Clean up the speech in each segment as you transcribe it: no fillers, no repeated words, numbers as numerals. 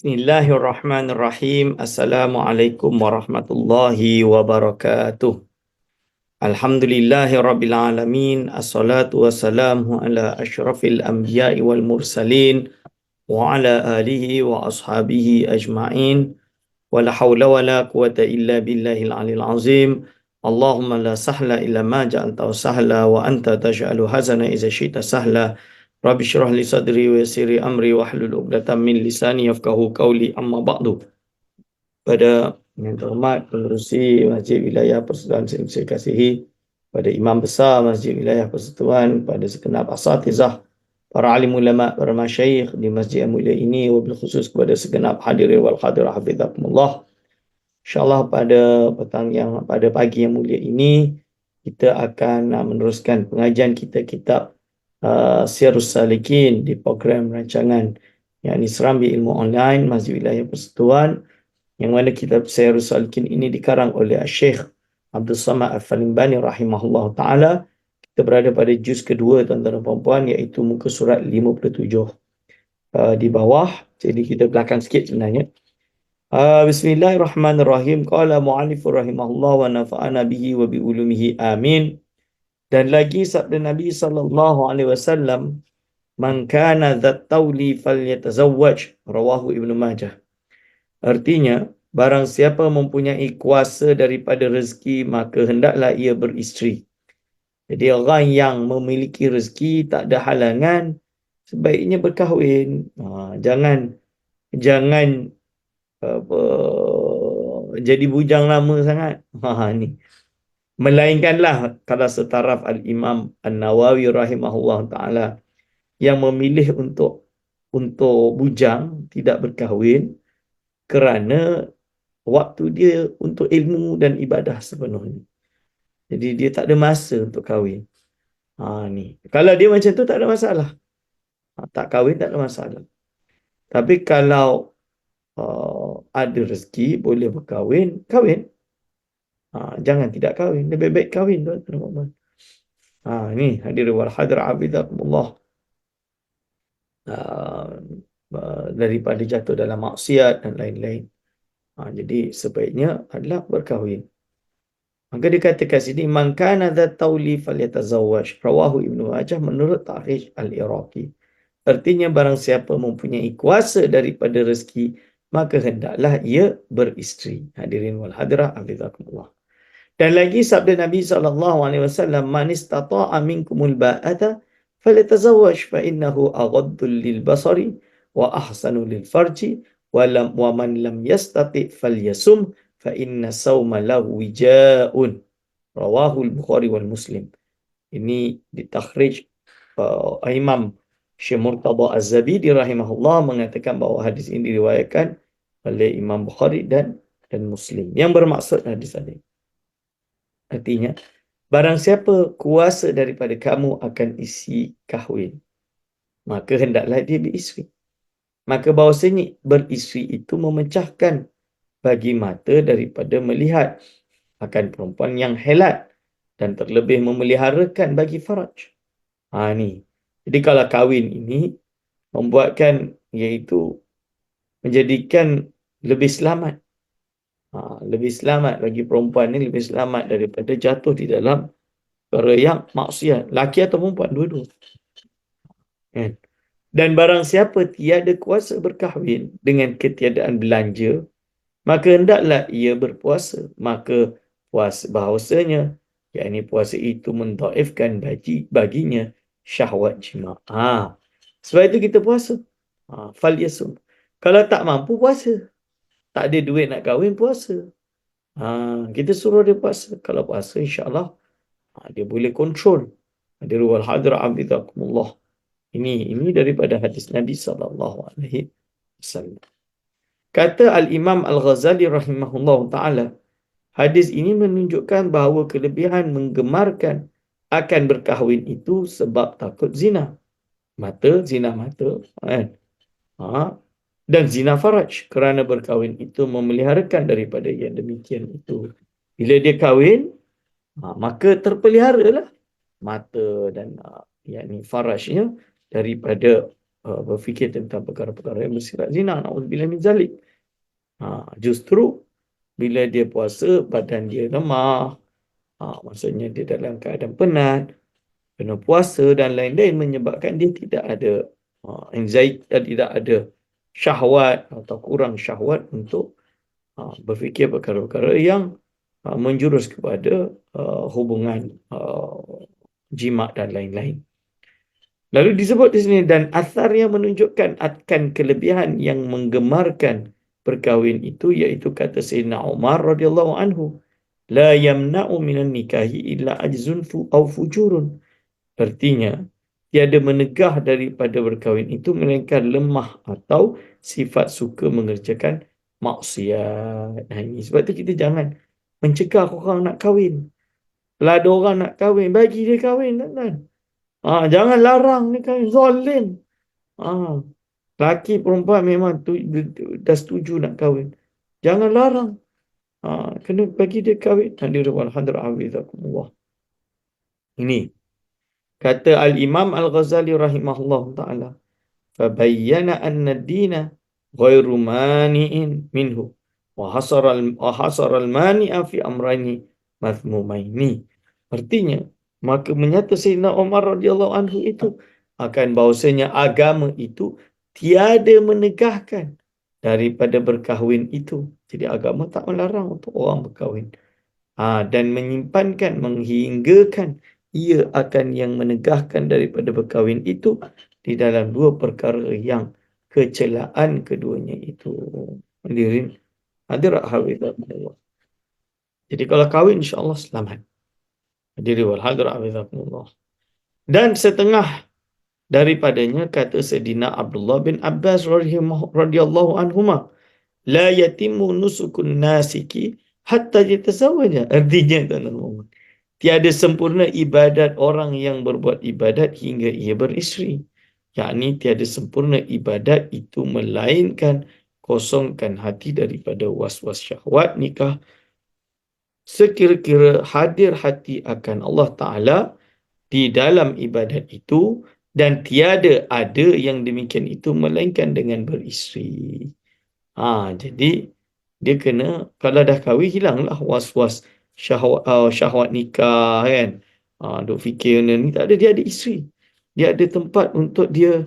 Bismillahirrahmanirrahim. Assalamualaikum warahmatullahi wabarakatuh. Alhamdulillahi rabbil alamin. Assalatu wassalamu ala asyrafil anbiya'i wal mursalin wa ala alihi wa ashabihi ajma'in. Wa la hawla wa la quwata illa billahil alil azim. Allahumma la sahla illa ma ja'altahu sahla wa anta taj'alu hazana iza syi'ta sahla. Rabbi syrah li sadri wa yassir li amri wahlul 'uqdatam min lisani yafqahu qawli, amma ba'du. Pada yang terhormat pengerusi Masjid Wilayah Persekutuan yang saya kasihi, pada Imam Besar Masjid Wilayah Persekutuan, pada segenap asatizah, para alim ulama, para masyayikh di masjid yang mulia ini, wabil khusus kepada segenap hadirin wal hadirah hafizakumullah. InsyaAllah pada pagi yang mulia ini kita akan meneruskan pengajian kita kitab Sirrus Salikin di program rancangan yakni Serambi Ilmu Online Masjid Wilayah Persekutuan, yang mana kitab Sirrus Salikin ini dikarang oleh Syekh Abdul Samad Al-Falimbani rahimahullah ta'ala. Kita berada pada juz kedua, tuan-tuan dan puan-puan, iaitu muka surat 57 di bawah. Jadi kita belakang sikit sebenarnya. Bismillahirrahmanirrahim. Qala mu'alifur rahimahullah wa nafa'ana bihi wa bi'ulumihi amin. Dan lagi sabda Nabi SAW, man kana dhat tawli falyatazawwaj, rawahu Ibnu Majah. Artinya, barang siapa mempunyai kuasa daripada rezeki, maka hendaklah ia beristeri. Jadi orang yang memiliki rezeki, tak ada halangan, sebaiknya berkahwin. Jangan apa, jadi bujang lama sangat. Ni. Melainkanlah kalau setaraf Al-Imam An-Nawawi rahimahullah ta'ala yang memilih untuk bujang, tidak berkahwin, kerana waktu dia untuk ilmu dan ibadah sepenuhnya. Jadi dia tak ada masa untuk kahwin. Ni. Kalau dia macam tu tak ada masalah. Tak kahwin tak ada masalah. Tapi kalau ada rezeki boleh berkahwin, kahwin. Jangan tidak kahwin. Lebih baik kahwin, tuan-tuan. Ni hadirin wal hadirah hafizakumullah. Daripada jatuh dalam maksiat dan lain-lain. Jadi sebaiknya adalah berkahwin. Maka dikatakan sini, man kana dhat tawli falyatazawwaj, rawahu Ibnu Majah menurut Tarikh Al-Iraqi. Artinya barang siapa mempunyai kuasa daripada rezeki, maka hendaklah ia beristeri. Hadirin wal hadirah hafizakumullah. Dan lagi sabda Nabi SAW, man istata'a minkumul ba'ata falyatazawwaj fa innahu aghaddu lil basari wa ahsanu lil farji wa man lam yastati' falyasum fa inna sawma lahu wija'un, rawahu al-Bukhari wal Muslim. Ini ditakhrij Imam Syekh Murtada Az-Zabidi rahimahullah mengatakan bahawa hadis ini diriwayatkan oleh Imam Bukhari dan Muslim. Yang bermaksud hadis ini, artinya, barang siapa kuasa daripada kamu akan isi kahwin, maka hendaklah dia beristeri. Maka bahawasanya beristeri itu memecahkan bagi mata daripada melihat akan perempuan yang helat dan terlebih memeliharakan bagi faraj. Ni. Jadi kalau kahwin ini membuatkan, iaitu menjadikan lebih selamat. Lebih selamat bagi perempuan ni, lebih selamat daripada jatuh di dalam perkara yang maksiat. Laki atau perempuan, dua-dua. Dan barang siapa tiada kuasa berkahwin dengan ketiadaan belanja, maka hendaklah ia berpuasa. Maka puasa bahawasanya, yakni puasa itu mendhaifkan baginya syahwat jima'. Sebab itu kita puasa. Falyasum. Kalau tak mampu puasa, tak ada duit nak kahwin, puasa. Kita suruh dia puasa. Kalau puasa, insyaAllah dia boleh kontrol. Hadirin wal hadirah hafizakumullah. Ini daripada hadis Nabi SAW. Kata Al-Imam Al-Ghazali rahimahullah ta'ala, hadis ini menunjukkan bahawa kelebihan menggemarkan akan berkahwin itu sebab takut zina. Zina mata. Dan zina faraj, kerana berkahwin itu memeliharakan daripada yang demikian itu. Bila dia kahwin, maka terpeliharalah mata dan yakni farajnya daripada berfikir tentang perkara-perkara yang bersifat zina. Na'udzubillah min zalik. Justru bila dia puasa, badan dia lemah. Maksudnya dia dalam keadaan penat, kena puasa dan lain-lain, menyebabkan dia tidak ada anxiety, tidak ada syahwat atau kurang syahwat untuk berfikir perkara-perkara yang menjurus kepada hubungan jima' dan lain-lain. Lalu disebut di sini, dan athar yang menunjukkan akan kelebihan yang menggemarkan perkahwin itu, iaitu kata Sayyidina Umar radhiyallahu anhu, la yamna'u minan nikahi illa ajzun au fujurun. Artinya, tiada menegah daripada berkahwin itu melainkan lemah atau sifat suka mengerjakan maksiat. Ini sebab tu kita jangan mencegah orang nak kahwin. Kalau ada orang nak kahwin, bagi dia kahwin, tuan-tuan. Jangan larang dia kahwin, zalim. Laki perempuan memang dah setuju nak kahwin. Jangan larang. Kena bagi dia kahwin. Hadirin hadirat hafizakumullah. Ini kata Al-Imam Al-Ghazali rahimahullah ta'ala. Fabayyana anna ad-dina ghairu mani'in minhu. Wa hasara al-mani'a fi amrayni mathmumaini. Artinya, maka menyata Sayyidina Umar radhiyallahu anhu itu akan bahawasanya agama itu tiada menegahkan daripada berkahwin itu. Jadi agama tak melarang untuk orang berkahwin. Dan menyimpankan, menghinggakan ia akan yang menegahkan daripada berkahwin itu di dalam dua perkara yang kecelaan keduanya itu. Hadirin hadirat hafizahumullah. Jadi kalau kahwin insya-Allah selamat. Hadirin wal hadirat hafizahumullah. Dan setengah daripadanya kata Sayyidina Abdullah bin Abbas radhiyallahu anhuma, la yatimmu nusukun nasiki hatta yatazawaja. Artinya tuan-tuan, tiada sempurna ibadat orang yang berbuat ibadat hingga ia beristeri. Yakni tiada sempurna ibadat itu melainkan kosongkan hati daripada was-was syahwat nikah. Sekira-kira hadir hati akan Allah Ta'ala di dalam ibadat itu, dan tiada ada yang demikian itu melainkan dengan beristeri. Jadi dia kena, kalau dah kahwin, hilanglah was-was syahwat nikah kan. Duk fikir ni tak ada, dia ada isteri. Dia ada tempat untuk dia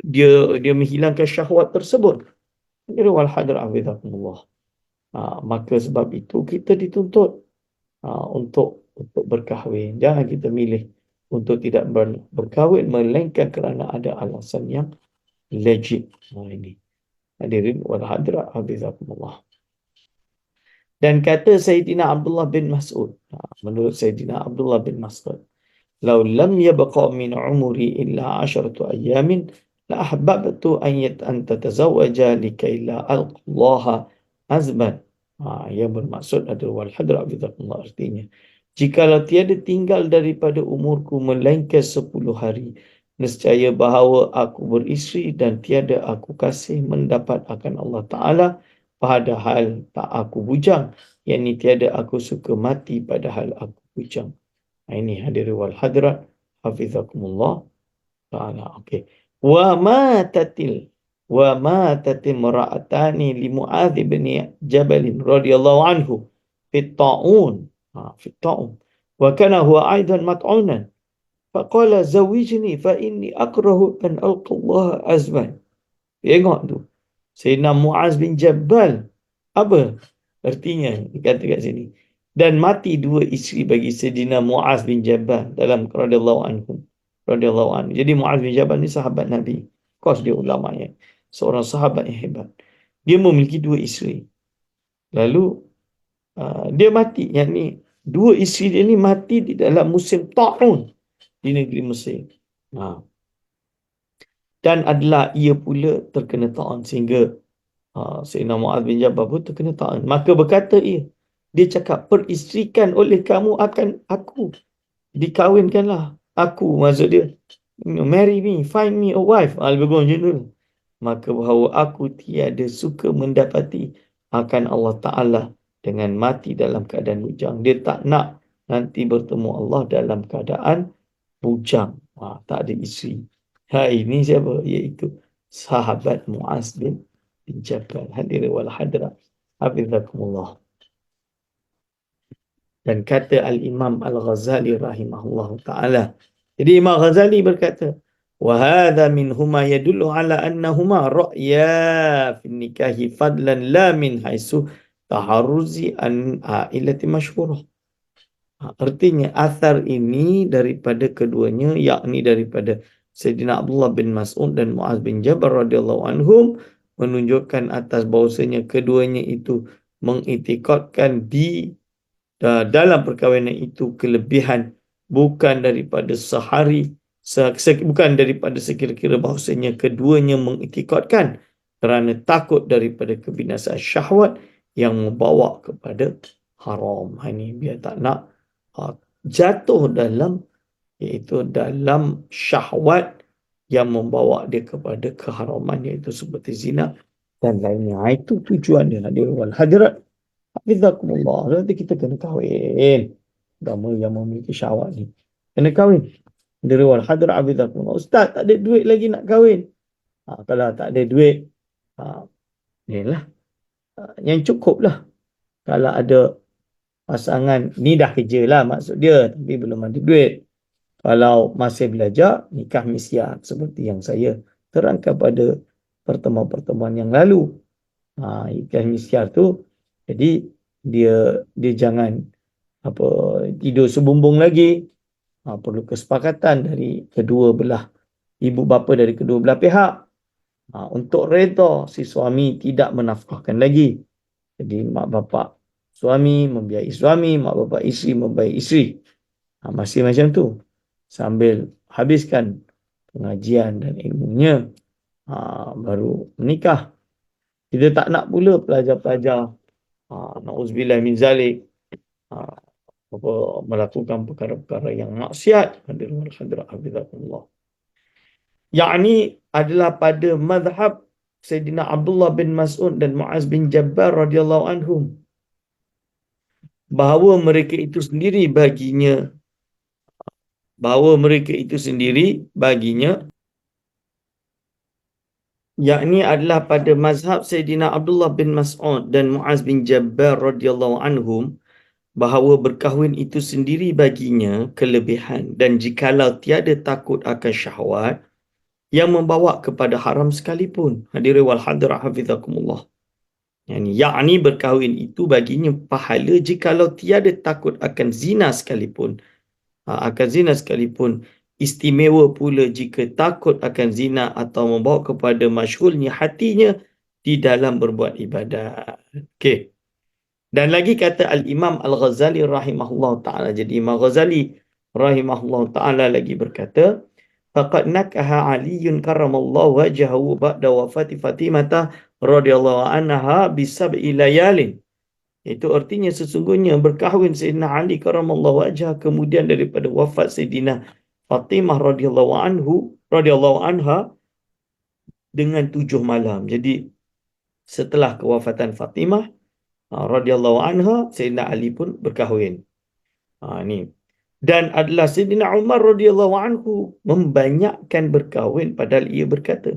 dia menghilangkan syahwat tersebut. Wal hadar hafizakumullah. Maka sebab itu kita dituntut untuk berkahwin. Jangan kita milih untuk tidak berkahwin melainkan kerana ada alasan yang legit. Ini hadirin wal hadirat hafizakumullah. Dan kata Sayyidina Abdullah bin Mas'ud, menurut Sayyidina Abdullah bin Mas'ud, "Lau lam yabqa min umri illa 10 ayamin la ahbabtu an tatazawwaja likay la alqallaha azban." Yang bermaksud adalah wal hadrat bidzatullah, artinya, jikalau tiada tinggal daripada umurku melainkan 10 hari, nescaya bahawa aku beristeri dan tiada aku kasih mendapat akan Allah Ta'ala, padahal tak aku bujang, yakni tiada aku suka mati padahal aku bujang. Ini hadirin wal hadrat hafizakumullah ta'ala. Okey. Wa matatil mar'atani li Mu'adz bin Jabal radhiyallahu anhu fi ta'un. Wa kana huwa aidan mat'unan. Faqala zawijni fa inni akrahu an alqa Allah azban. Tengok tu. Sayyidina Mu'adz bin Jabal. Apa artinya? Dikata kat sini. Dan mati dua isteri bagi Sayyidina Mu'adz bin Jabal dalam radhiyallahu anhu. Jadi Mu'adz bin Jabal ni sahabat Nabi. Of course dia ulama ya. Seorang sahabat yang hebat. Dia memiliki dua isteri. Lalu dia mati. Yang ni dua isteri dia ni mati di dalam musim ta'un di negeri Mesir. Dan adalah ia pula terkena ta'un sehingga Sayyidina Mu'adz bin Jabal pun terkena ta'un. Maka berkata ia, dia cakap, peristrikan oleh kamu akan aku. Dikahwinkanlah aku, maksud dia. Marry me, find me a wife. Lebih kurang macam tu. Maka bahawa aku tiada suka mendapati akan Allah Ta'ala dengan mati dalam keadaan bujang. Dia tak nak nanti bertemu Allah dalam keadaan bujang, tak ada isteri. Ini siapa? Iaitu sahabat Muaz bin Jabal. Hadirin wal hadirat, hafizakumullah. Dan kata Al-Imam Al-Ghazali rahimahullah ta'ala. Jadi Imam Ghazali berkata, وَهَذَا مِنْهُمَا يَدُلُّ عَلَى أَنَّهُمَا رَأْيَا فِي النِّكَاهِ فَضْلًا لَا مِنْ حَيْثُ تَحَرُّزِ أَنْ عَائِلَةِ مَشْهُورَةٍ. Artinya athar ini daripada keduanya, yakni daripada Sayyidina Abdullah bin Mas'ud dan Muaz bin Jabal radhiyallahu anhum, menunjukkan atas bahawasanya keduanya itu mengiktikadkan di dalam perkahwinan itu kelebihan bukan daripada bukan daripada sekira-kira bahawasanya keduanya mengiktikadkan kerana takut daripada kebinasaan syahwat yang membawa kepada haram. Ini biar tak nak jatuh dalam syahwat yang membawa dia kepada keharaman, iaitu seperti zina dan lainnya. Itu tujuan dia. Hadirin wal hadirat, hafizakumullah. Nanti kita kena kahwin. Agama yang memiliki syahwat ni kena kahwin. Hadirin wal hadirat, hafizakumullah. Ustaz, tak ada duit lagi nak kahwin. Kalau tak ada duit, inilah yang cukup lah. Kalau ada pasangan ni dah kerja lah maksud dia, tapi belum ada duit. Kalau masih belajar, nikah misyar seperti yang saya terangkan pada pertemuan-pertemuan yang lalu. Nikah misyar tu, jadi dia jangan tidur sebumbung lagi. Perlu kesepakatan dari kedua belah, ibu bapa dari kedua belah pihak, untuk redha si suami tidak menafkahkan lagi. Jadi mak bapak suami membiayai suami, mak bapak isteri membiayai isteri. Masih macam tu. Sambil habiskan pengajian dan ilmunya, baru menikah. Kita tak nak pula pelajar-pelajar na'udzubillah min zalik, melakukan perkara-perkara yang maksiat. Hadirin wal hadirat, hafizakumullah. Yakni adalah pada mazhab Sayyidina Abdullah bin Mas'ud dan Muaz bin Jabal radhiyallahu anhum, bahawa mereka itu sendiri baginya yakni adalah pada mazhab Sayyidina Abdullah bin Mas'ud dan Muaz bin Jabal radhiyallahu anhum, bahawa berkahwin itu sendiri baginya kelebihan, dan jikalau tiada takut akan syahwat yang membawa kepada haram sekalipun. Hadirin wal hadirat, hafizakumullah. Yakni berkahwin itu baginya pahala jikalau tiada takut akan zina sekalipun. Istimewa pula jika takut akan zina atau membawa kepada masyghulnya hatinya di dalam berbuat ibadat. Okey. Dan lagi kata Al-Imam Al-Ghazali rahimahullah ta'ala. Jadi Imam Ghazali rahimahullah ta'ala lagi berkata, faqad nakaha Aliyun karramallahu wajhahu ba'da wafati Fatimah radhiyallahu anha bisab'i layalin. Itu artinya sesungguhnya berkahwin Sayyidina Ali karramallahu wajhah kemudian daripada wafat Sayyidina Fatimah radhiyallahu anha dengan 7 malam. Jadi setelah kewafatan Fatimah radhiyallahu anha, Sayyidina Ali pun berkahwin. Ni. Dan adalah Sayyidina Umar radhiyallahu anhu membanyakkan berkahwin, padahal ia berkata,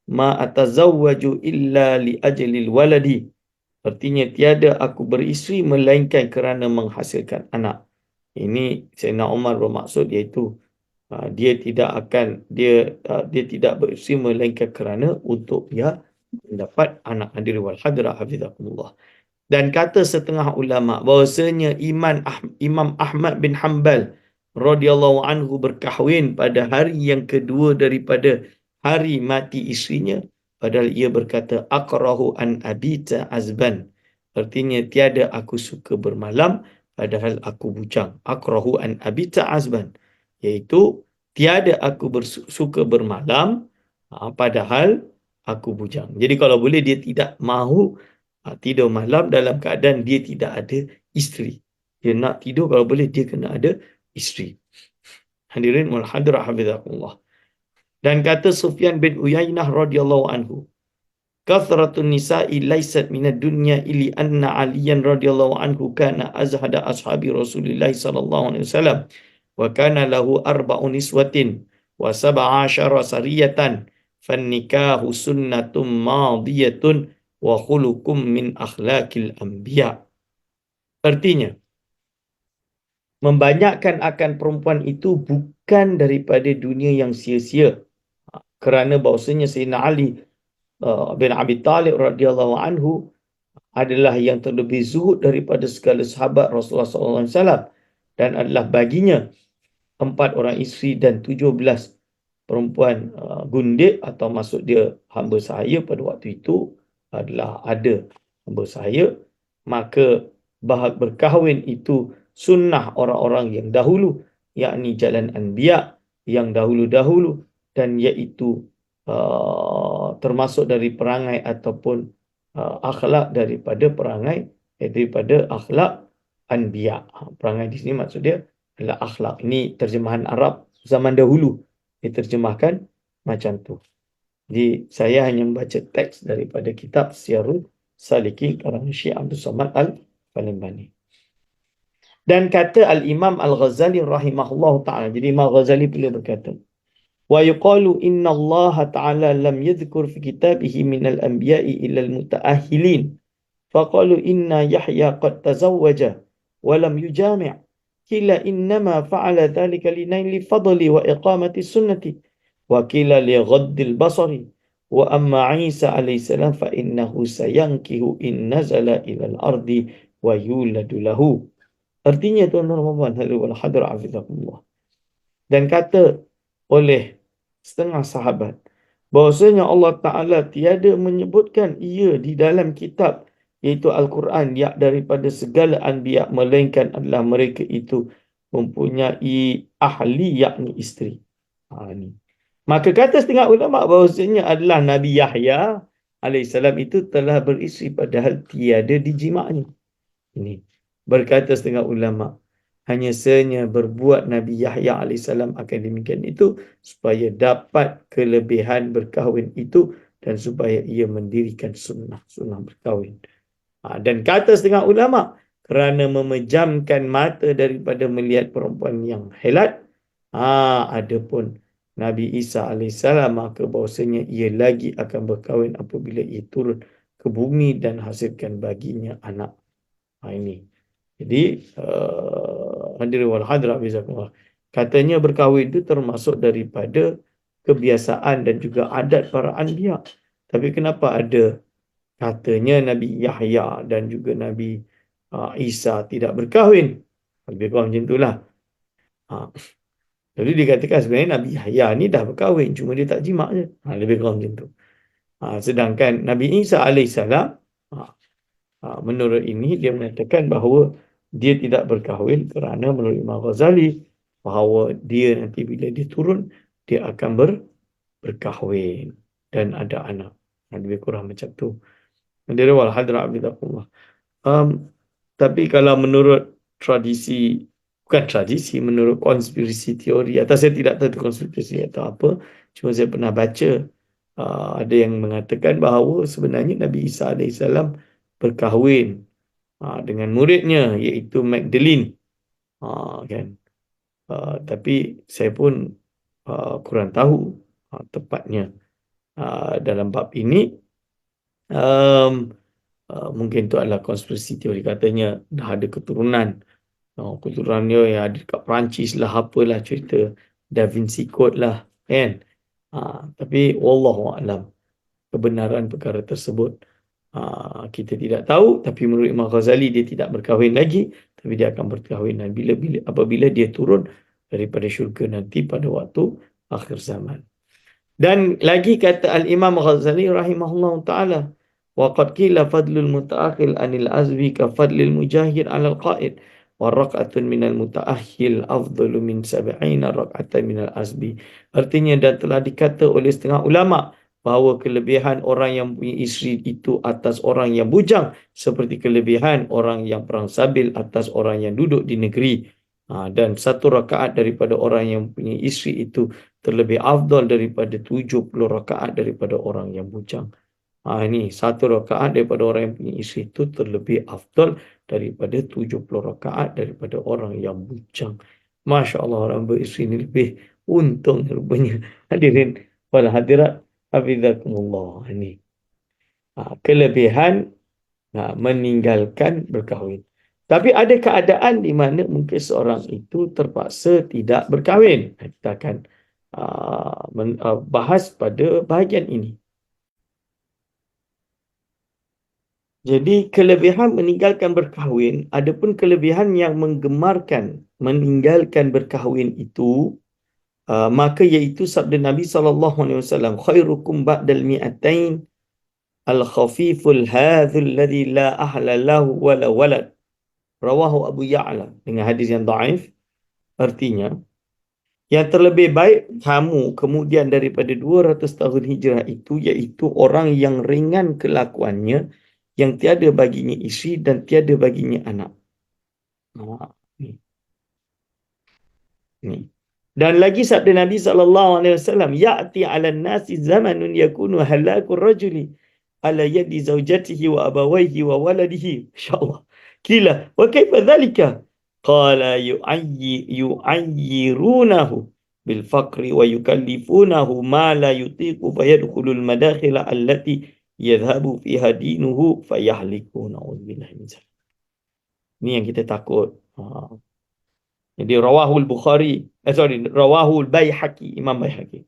ma atazawwaju illa li ajlil waladi. Artinya tiada aku beristeri melainkan kerana menghasilkan anak. Ini Sayyidina Umar bermaksud iaitu dia tidak beristeri melainkan kerana untuk dia mendapat anak. Hadirin wal hadirat, hafizakumullah. Dan kata setengah ulama bahawasanya Imam Ahmad bin Hanbal radhiyallahu anhu berkahwin pada hari yang kedua daripada hari mati isterinya, padahal ia berkata akrahu an abita azban. Artinya tiada aku suka bermalam padahal aku bujang. Akrahu an abita azban, iaitu tiada aku suka bermalam padahal aku bujang. Jadi kalau boleh dia tidak mahu tidur malam dalam keadaan dia tidak ada isteri. Dia nak tidur kalau boleh dia kena ada isteri. Hadirin wal hadirat, hafizakumullah. Dan kata Sufyan bin Uyainah radhiyallahu anhu, kathratun nisa'i laysat minad dunya illi anna Aliyan radhiyallahu anhu kana azhada ashabi Rasulillah sallallahu alaihi wasallam wa kana lahu arba'u niswatin wa sab'a asyara sariyatan fannikahu sunnatum madiyatun wa khuluqum min akhlaqil anbiya. Artinya, membanyakkan akan perempuan itu bukan daripada dunia yang sia-sia. Kerana bahawasanya Sayyidina Ali bin Abi Talib radhiyallahu anhu adalah yang terlebih zuhud daripada segala sahabat Rasulullah SAW dan adalah baginya 4 orang isteri dan 17 perempuan gundik, atau maksud dia hamba sahaya pada waktu itu adalah ada hamba sahaya. Maka berkahwin itu sunnah orang-orang yang dahulu, yakni jalan anbiya yang dahulu-dahulu, dan iaitu termasuk dari perangai ataupun akhlak daripada perangai daripada akhlak anbiya. Perangai di sini maksud dia adalah akhlak. Ini terjemahan Arab zaman dahulu diterjemahkan macam tu. Jadi saya hanya membaca teks daripada kitab Syiarul Salikin karangan Syekh Abdul Samad Al-Palembani. Dan kata Al-Imam Al-Ghazali rahimahullah ta'ala. Jadi Imam Ghazali beliau berkata, wa yuqalu inna Allah ta'ala lam yadhkur fi kitabihi minal anbiya'i illa al-muta'ahhilin. Faqalu inna Yahya qad tazawwaja wa lam yujami'. Kila innama fa'ala dhalika linaili fadli wa iqamati sunnati. Wa kila li ghaddil basari. Wa amma Isa alaihissalam fa innahu sayankihu in nazala ilal ardi wa yuladu lahu. Artinya tuan-tuan dan puan-puan hadra hafizakumullah. Dan kata oleh setengah sahabat bahawasanya Allah Ta'ala tiada menyebutkan ia di dalam kitab iaitu Al-Quran daripada segala anbiya, melainkan adalah mereka itu mempunyai ahli yakni isteri. Ni. Maka kata setengah ulama bahawasanya adalah Nabi Yahya alaihissalam itu telah beristeri padahal tiada dijimaknya. Ini berkata setengah ulama, hanya sahaja berbuat Nabi Yahya alaihissalam akan demikian itu supaya dapat kelebihan berkahwin itu dan supaya ia mendirikan sunnah berkahwin. Dan kata setengah ulama, kerana memejamkan mata daripada melihat perempuan yang helat, adapun Nabi Isa alaihissalam, maka bahawasanya ia lagi akan berkahwin apabila ia turun ke bumi dan hasilkan baginya anak. Ini. Jadi hadirin wal hadirat bizakumullah. Katanya berkahwin itu termasuk daripada kebiasaan dan juga adat para anbiya. Tapi kenapa ada katanya Nabi Yahya dan juga Nabi Isa tidak berkahwin? Lebih kurang macam itulah. Jadi dikatakan sebenarnya Nabi Yahya ni dah berkahwin, cuma dia tak jimak je. Lebih kurang macam tu. Sedangkan Nabi Isa alaihissalam, menurut ini dia mengatakan bahawa dia tidak berkahwin kerana menurut Imam Ghazali bahawa dia nanti bila dia turun dia akan berkahwin dan ada anak. Lebih kurang macam tu. Hadirin wal hadirat bizakumullah. Tapi kalau menurut tradisi, bukan tradisi, menurut konspirasi teori, atau saya tidak tahu konspirasi atau apa, cuma saya pernah baca ada yang mengatakan bahawa sebenarnya Nabi Isa alaihissalam berkahwin dengan muridnya iaitu Magdalene, kan. Tapi saya pun kurang tahu tepatnya dalam bab ini. Mungkin itu adalah konspirasi teori, katanya dah ada keturunan. Keturunannya yang ada dekat Perancis lah, apalah cerita Da Vinci Code lah, kan. Tapi wallahu a'lam kebenaran perkara tersebut kita tidak tahu. Tapi menurut Imam Ghazali dia tidak berkahwin lagi, tapi dia akan berkahwin apabila dia turun daripada syurga nanti pada waktu akhir zaman. Dan lagi kata Al-Imam Ghazali rahimahullah ta'ala, waqad qila fadlul muta'akhil anil azwi ka fadlil mujahid alal qa'id wa rak'atun minal muta'akhil afdalu min 70 rak'atan minal azbi. Artinya, dan telah dikata oleh setengah ulama bahawa kelebihan orang yang punya isteri itu atas orang yang bujang seperti kelebihan orang yang perang sabil atas orang yang duduk di negeri. Dan 1 rakaat daripada orang yang punya isteri itu terlebih afdal daripada 70 rakaat daripada orang yang bujang. Ini 1 rakaat daripada orang yang punya isteri itu terlebih afdal daripada 70 rakaat daripada orang yang bujang. Masya Allah, orang beristeri ni lebih untung rupanya. Hadirin wal hadirat, hafizakumullah. Ini kelebihan meninggalkan berkahwin. Tapi ada keadaan di mana mungkin seorang itu terpaksa tidak berkahwin. Kita akan bahas pada bahagian ini. Jadi kelebihan meninggalkan berkahwin, adapun kelebihan yang menggemarkan meninggalkan berkahwin itu, maka iaitu sabda Nabi SAW, khairukum ba'dal mi'atain al-khafiful hadhul ladhi la ahla lahu wala walad. Rawahu Abu Ya'la, dengan hadis yang dhaif. Artinya, yang terlebih baik kamu kemudian daripada 200 tahun hijrah itu, iaitu orang yang ringan kelakuannya, yang tiada baginya isteri dan tiada baginya anak. Ni. Dan lagi sabda Nabi SAW, ya'ti 'alan nasi zamanun yakunu halakul rajuli ala yadi zawjatihi wa abawayhi wa waladihi. Insyaallah. Kila, wa kaifa dhalika? Qala yu'ayyirunahu bil faqri wa yukallifunahu ma la yutiqu fayadkhulul madakhila allati yadhhabu fiha dinuhu fayahliku. Na'udzubillahi min dzalik. Ni yang kita takut. Jadi rawahul Bukhari, rawahul Baihaqi, Imam Baihaqi.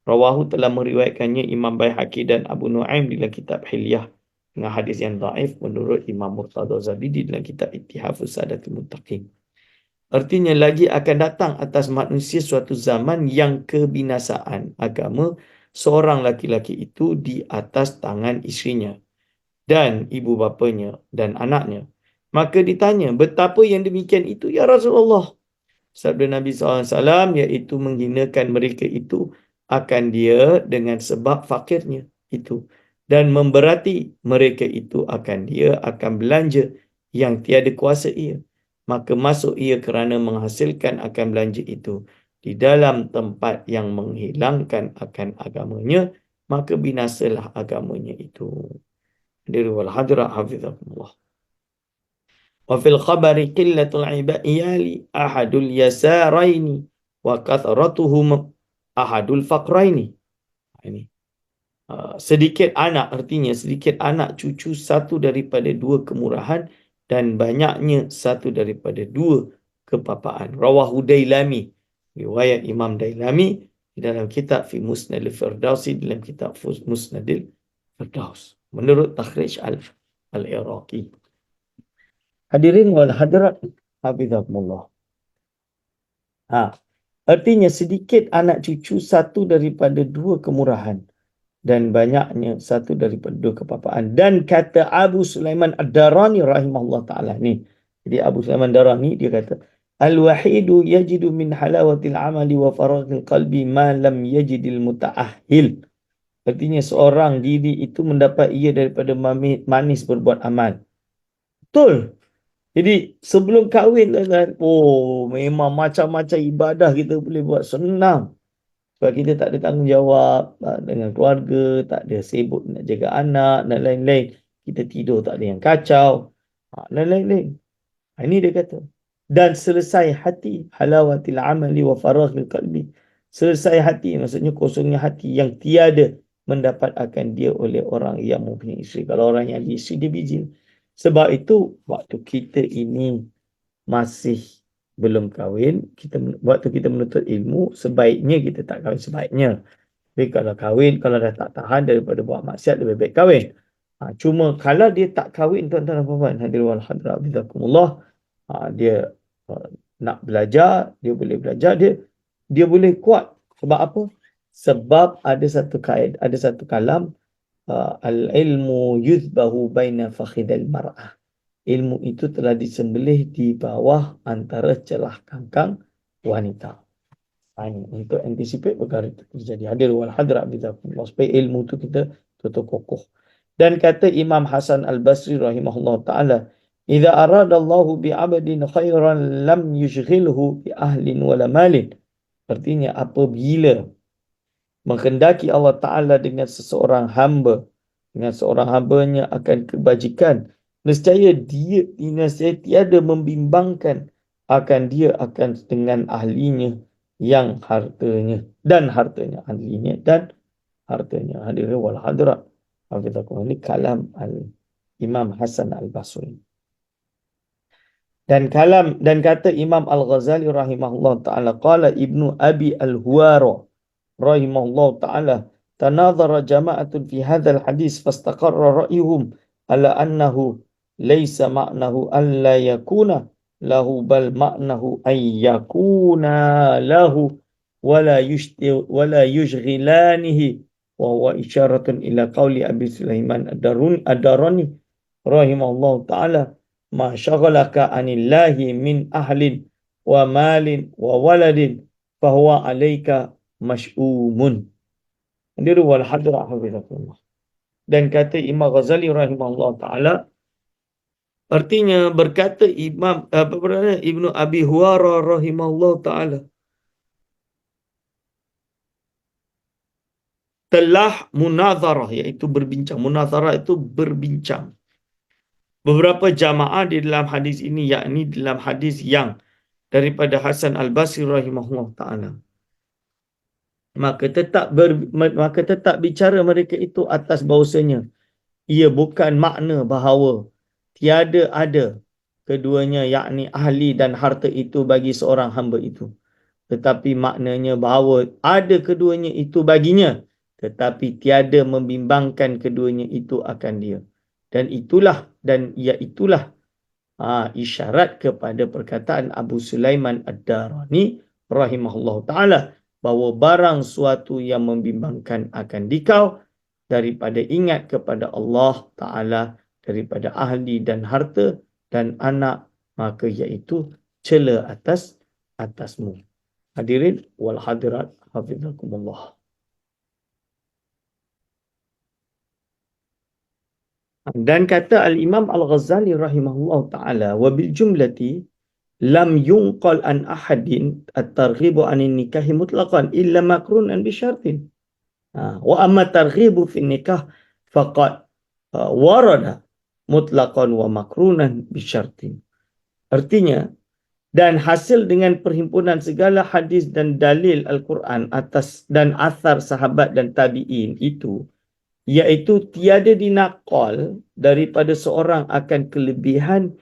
Rawahu telah meriwayatkannya Imam Baihaqi dan Abu Nuaim dalam kitab Hilyah dengan hadis yang dhaif menurut Imam Murtada Zabidi dalam kitab Ittihafus Sadatul Muttaqin. Artinya lagi akan datang atas manusia suatu zaman yang kebinasaan agama seorang laki-laki itu di atas tangan isterinya dan ibu bapanya dan anaknya. Maka ditanya, betapa yang demikian itu ya Rasulullah? Sabda Nabi SAW, iaitu menghinakan mereka itu akan dia dengan sebab fakirnya itu, dan memberati mereka itu akan dia akan belanja yang tiada kuasa ia, maka masuk ia kerana menghasilkan akan belanja itu di dalam tempat yang menghilangkan akan agamanya, maka binasalah agamanya itu. Hadirin wal hadirat, hafizakumullah. Wa fil khabari qillatul iyali ahadul yasaraini wa kathratuhum ahadul faqraini. Ini sedikit anak, artinya sedikit anak cucu satu daripada dua kemurahan dan banyaknya satu daripada dua kepapaan. Rawahu Dailami, riwayat Imam Dailami di dalam kitab Fi Musnadil Firdausi, dalam kitab Musnadil Firdaus, menurut takhrij al-Iraqi. Hadirin wal hadirat, hafizakumullah. Artinya sedikit anak cucu satu daripada dua kemurahan dan banyaknya satu daripada dua kepapaan. Dan kata Abu Sulaiman Ad-Darani rahimahullah ta'ala ni. Jadi Abu Sulaiman Ad-Darani dia kata, al-wahidu yajidu min halawatil amali wa faraghil qalbi ma lam yajidil muta'ahil. Artinya seorang diri itu mendapat ia daripada manis berbuat amal. Betul. Jadi sebelum kahwin kan, memang macam-macam ibadah kita boleh buat, senang. Sebab kita tak ada tanggungjawab dengan keluarga, tak ada sibuk nak jaga anak dan lain-lain. Kita tidur tak ada yang kacau dan lain-lain. Ini dia kata. Dan selesai hati, halawatil amali wa faraghil qalbi. Selesai hati, maksudnya kosongnya hati yang tiada mendapat akan dia oleh orang yang mempunyai isteri. Kalau orang yang ada isteri, dia bijil. Sebab itu, waktu kita ini masih belum kahwin, waktu kita menuntut ilmu, sebaiknya kita tak kahwin sebaiknya. Tapi kalau kahwin, kalau dah tak tahan daripada buat maksiat, lebih baik kahwin. Cuma kalau dia tak kahwin, tuan-tuan dan puan-puan, hadirin wal hadirat, bizakumullah, dia nak belajar, dia boleh belajar, dia boleh kuat. Sebab apa? Sebab ada satu kaedah, ada satu kalam, al-ilmu yuzbahu baina fakhidal mar'ah. Ilmu itu telah disembelih di bawah antara celah kangkang wanita. Ini untuk anticipate perkara itu terjadi. Hadir wal hadrat bizakumullah, supaya ilmu itu kita tutup kokoh. Dan kata Imam Hasan Al-Basri rahimahullah ta'ala, idza aradallahu bi'abdin khairan lam yushghilhu bi ahlin wala malin. Artinya apabila menghendaki Allah Ta'ala dengan seseorang hamba, dengan seorang hambanya akan kebajikan, nescaya dia tiada membimbangkan akan dia akan dengan ahlinya yang hartanya dan hartanya, ahlinya dan hartanya. Hadirin wal hadirat, hafizakumullah, ini kalam Imam Hasan Al-Basri. Dan kata Imam Al-Ghazali rahimahullah taala, qala Ibnu Abi Al-Huwara rahimahullah taala, tanadhara jama'atun fi hadzal hadis fastaqarra ra'yuhum ala annahu laysa ma'nahu an la yakuna lahu bal ma'nahu ay yakuna lahu wala yushghilanihi wa huwa isyaratun ila qawli Abi Sulaiman ad-Darani rahimahullah taala, ma syaghalaka anillahi min ahlin wa malin wa waladin fahuwa alaika masy'umun. Hadirin wal hadirat, hafizakumullah. Dan kata Imam Ghazali rahimahullah taala, artinya berkata Ibnu Abi Huwara rahimahullah taala telah munazarah, iaitu berbincang. Munazarah itu berbincang. Beberapa jamaah di dalam hadis ini, yakni dalam hadis yang daripada Hasan Al-Basri rahimahullah ta'ala. Maka tetap bicara mereka itu atas bahawasanya ia bukan makna bahawa tiada ada keduanya, yakni ahli dan harta itu bagi seorang hamba itu. Tetapi maknanya bahawa ada keduanya itu baginya, tetapi tiada membimbangkan keduanya itu akan dia. Dan itulah isyarat kepada perkataan Abu Sulaiman Ad-Darani rahimahullah ta'ala, bahawa barang suatu yang membimbangkan akan dikau daripada ingat kepada Allah Ta'ala, daripada ahli dan harta dan anak, maka iaitu cela atasmu. Hadirin wal hadirat, hafizakumullah. Dan kata Al-Imam Al-Ghazali rahimahullah ta'ala, wabil jumlati lam yunqal an ahadin at-targhibu anin nikahi mutlaqan illa makrunan bi syartin. Wa amma targhibu fi nikah faqad warada mutlaqan wa makrunan bi syartin. Artinya, dan hasil dengan perhimpunan segala hadis dan dalil Al-Quran atas dan athar sahabat dan tabi'in itu, iaitu tiada dinaqal daripada seorang akan kelebihan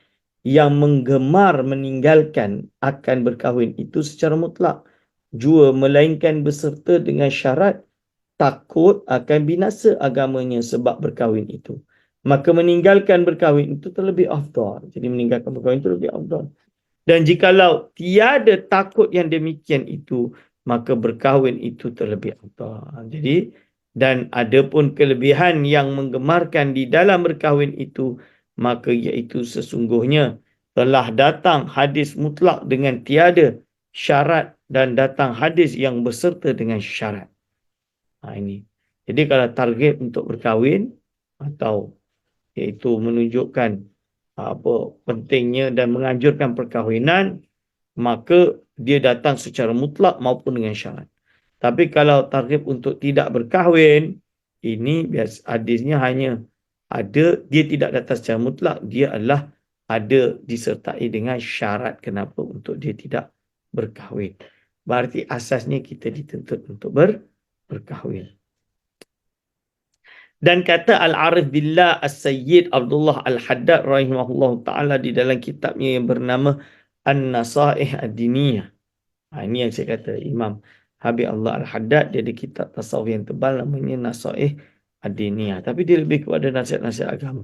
yang menggemar meninggalkan akan berkahwin itu secara mutlak, jua melainkan beserta dengan syarat takut akan binasa agamanya sebab berkahwin itu. Maka meninggalkan berkahwin itu terlebih afdal. Jadi meninggalkan berkahwin itu lebih afdal. Dan jikalau tiada takut yang demikian itu, maka berkahwin itu terlebih afdal. Jadi, dan ada pun kelebihan yang menggemarkan di dalam berkahwin itu, maka iaitu sesungguhnya telah datang hadis mutlak dengan tiada syarat dan datang hadis yang berserta dengan syarat. Ini. Jadi kalau target untuk berkahwin atau iaitu menunjukkan pentingnya dan menganjurkan perkahwinan, maka dia datang secara mutlak maupun dengan syarat. Tapi kalau target untuk tidak berkahwin, ini biasa hadisnya hanya ada, dia tidak datang secara mutlak, dia adalah ada disertai dengan syarat kenapa untuk dia tidak berkahwin. Berarti asasnya kita dituntut untuk berkahwin. Dan kata Al-Arif Billah As-Sayyid Abdullah Al-Haddad rahimahullah ta'ala di dalam kitabnya yang bernama An-Nasaih Ad-Diniyah. Ini yang saya kata Imam Habib Allah Al-Haddad, dia ada kitab tasawuf yang tebal namanya Nasaih Ad-Diniyah. Tapi dia lebih kepada nasihat-nasihat agama.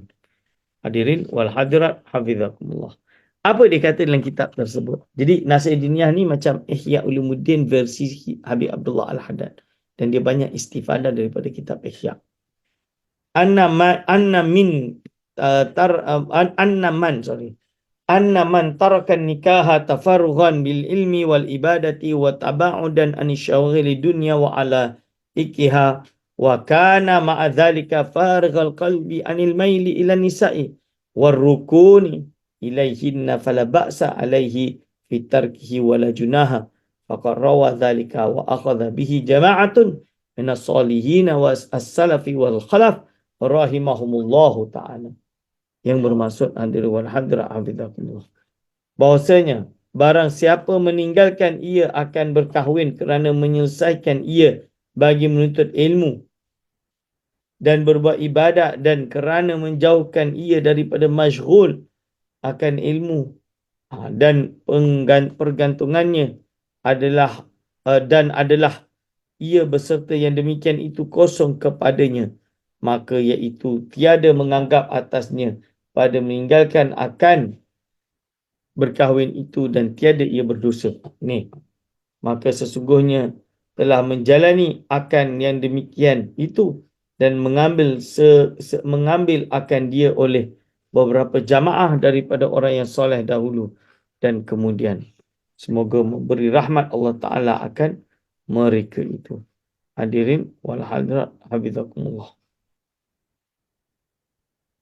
Hadirin wal hadirat, hafizakumullah. Apa dia kata dalam kitab tersebut? Jadi Nasaih Ad-Diniyah ni macam Ihya Ulumuddin versi Habib Abdullah Al-Haddad. Dan dia banyak istifadah daripada kitab Ihya. Anna man taraka nikaha tafarughan bil ilmi wal ibadati wa taba'udan an syawghili dunya wa ala ikiha wa kana ma'a dhalika farighal qalbi anil maili ila nisa'i war rukuni ilaihinna fala ba'sa alaihi fi tarkihi wala junaha faqad rawa dhalika wa akhadha bihi jama'atun minas salihin wa as-salafi wal khalaf rahimahumullahu ta'ala. Yang bermaksud hadirin wal hadirat hafizakumullah, bahwasanya barang siapa meninggalkan ia akan berkahwin kerana menyelesaikan ia bagi menuntut ilmu dan berbuat ibadat dan kerana menjauhkan ia daripada masyghul akan ilmu dan pergantungannya adalah adalah ia beserta yang demikian itu kosong kepadanya, maka iaitu tiada menganggap atasnya pada meninggalkan akan berkahwin itu dan tiada ia berdosa. Ni, maka sesungguhnya telah menjalani akan yang demikian itu dan mengambil akan dia oleh beberapa jamaah daripada orang yang soleh dahulu dan kemudian. Semoga memberi rahmat Allah Ta'ala akan mereka itu. Hadirin wal hadrat hafizakumullah.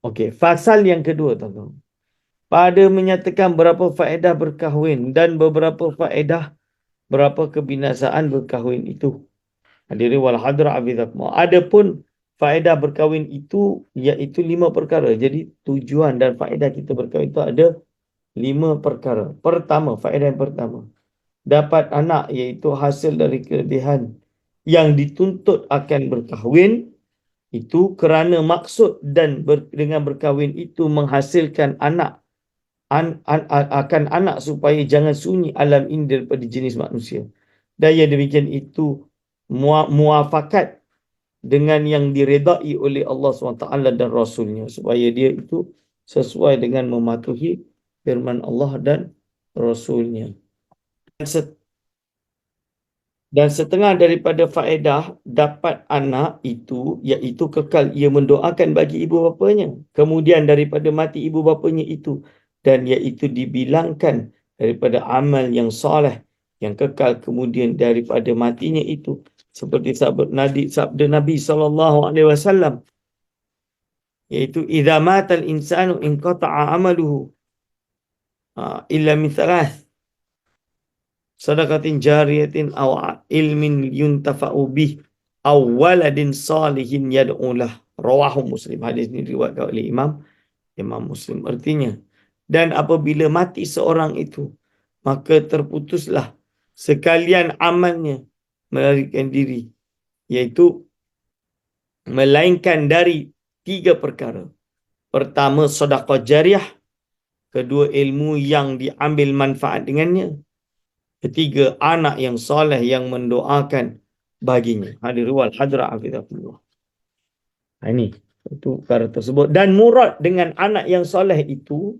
Okey, fasal yang kedua, tuan-tuan. Pada menyatakan berapa faedah berkahwin dan beberapa faedah berapa kebinasaan berkahwin itu. Hadirin wal hadrat hafizakumullah. Adapun faedah berkahwin itu iaitu 5 perkara. Jadi tujuan dan faedah kita berkahwin itu ada 5 perkara. Pertama, faedah yang pertama, dapat anak iaitu hasil dari kelebihan yang dituntut akan berkahwin itu kerana maksud dan dengan berkahwin itu menghasilkan anak akan anak supaya jangan sunyi alam ini daripada jenis manusia. Dan yang demikian itu muafakat dengan yang diredai oleh Allah SWT dan Rasulnya supaya dia itu sesuai dengan mematuhi firman Allah dan Rasulnya. Dan setengah daripada faedah dapat anak itu iaitu kekal ia mendoakan bagi ibu bapanya kemudian daripada mati ibu bapanya itu, dan iaitu dibilangkan daripada amal yang soleh yang kekal kemudian daripada matinya itu, seperti sabda Nabi SAW, iaitu idza matal insanu inqata'a amaluhu illa min thalath sadaqatin jariyatin aw ilmin yuntafa'u bih aw waladin salihin yad'ulah. Rawahu Muslim. Hadis ini diriwayatkan oleh Imam Muslim. Artinya, dan apabila mati seorang itu, maka terputuslah sekalian amalnya melarikan diri, iaitu melainkan dari 3 perkara. Pertama, sedekah jariah. Kedua, ilmu yang diambil manfaat dengannya. Ketiga, anak yang soleh yang mendoakan baginya. Hadirin wal hadrat hafizakumullah. Ini itu perkara tersebut. Dan murad dengan anak yang soleh itu,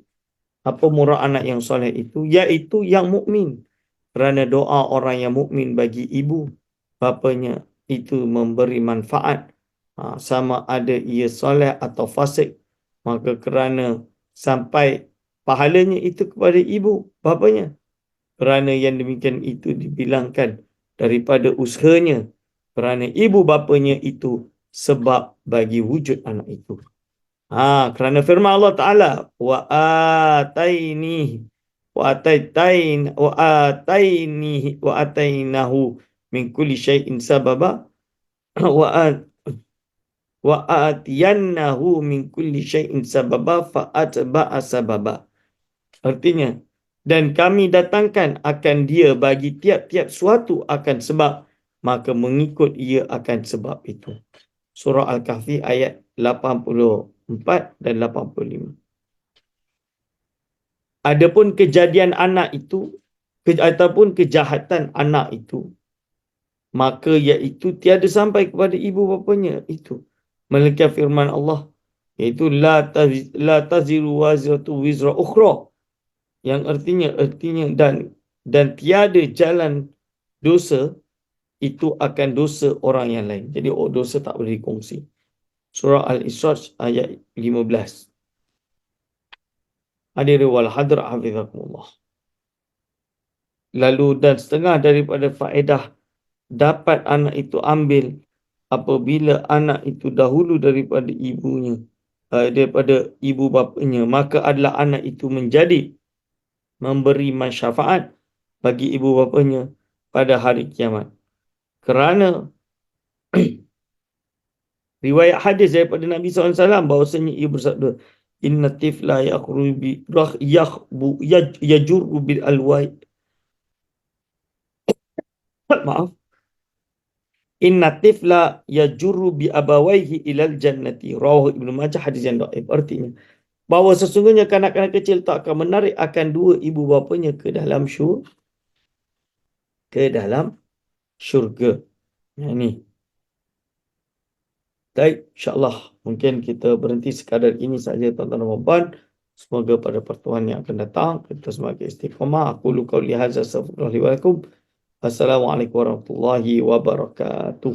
apa murad anak yang soleh itu? Iaitu yang mukmin. Kerana doa orang yang mukmin bagi ibu bapanya itu memberi manfaat, sama ada ia soleh atau fasik, maka kerana sampai pahalanya itu kepada ibu bapanya. Kerana yang demikian itu dibilangkan daripada usahanya, kerana ibu bapanya itu sebab bagi wujud anak itu. Kerana firman Allah Ta'ala, wa atainahu min kulli syai'in sababa wa atiyannahu min kulli syai'in sababa fa atba'a sababa. Artinya, dan kami datangkan akan dia bagi tiap-tiap suatu akan sebab, maka mengikut ia akan sebab itu. Surah Al-Kahfi ayat 84 dan 85. Adapun kejadian anak itu, ataupun kejahatan anak itu, maka iaitu tiada sampai kepada ibu bapanya itu. Melainkan firman Allah, iaitu la taziru waziratu wizra ukhra. Yang artinya dan tiada jalan dosa itu akan dosa orang yang lain. Jadi dosa tak boleh dikongsi. Surah Al-Isra ayat 15. Hadirin wal hadrat hafizakumullah. Lalu dan setengah daripada faedah dapat anak itu ambil apabila anak itu dahulu daripada ibunya, daripada ibu bapanya, maka adalah anak itu menjadi memberi syafaat bagi ibu bapanya pada hari kiamat. Kerana riwayat hadis daripada Nabi SAW bahawasanya ia bersabda, inna tifla yajurru bil alwai Maaf. Inna tifla yajurru bi abawaihi ilal jannati. Rawahu Ibnu Majah, hadis yang dhaif. Artinya bahawa sesungguhnya kanak-kanak kecil tak akan menarik akan dua ibu bapanya ke dalam syurga. Ini. Baik, insyaAllah mungkin kita berhenti sekadar ini saja tuan-tuan Ramadan. Semoga pada pertemuan yang akan datang kita semakin istiqamah. Aku lu qauli hadza, astaghfirullah li wa lakum. Assalamualaikum warahmatullahi wabarakatuh.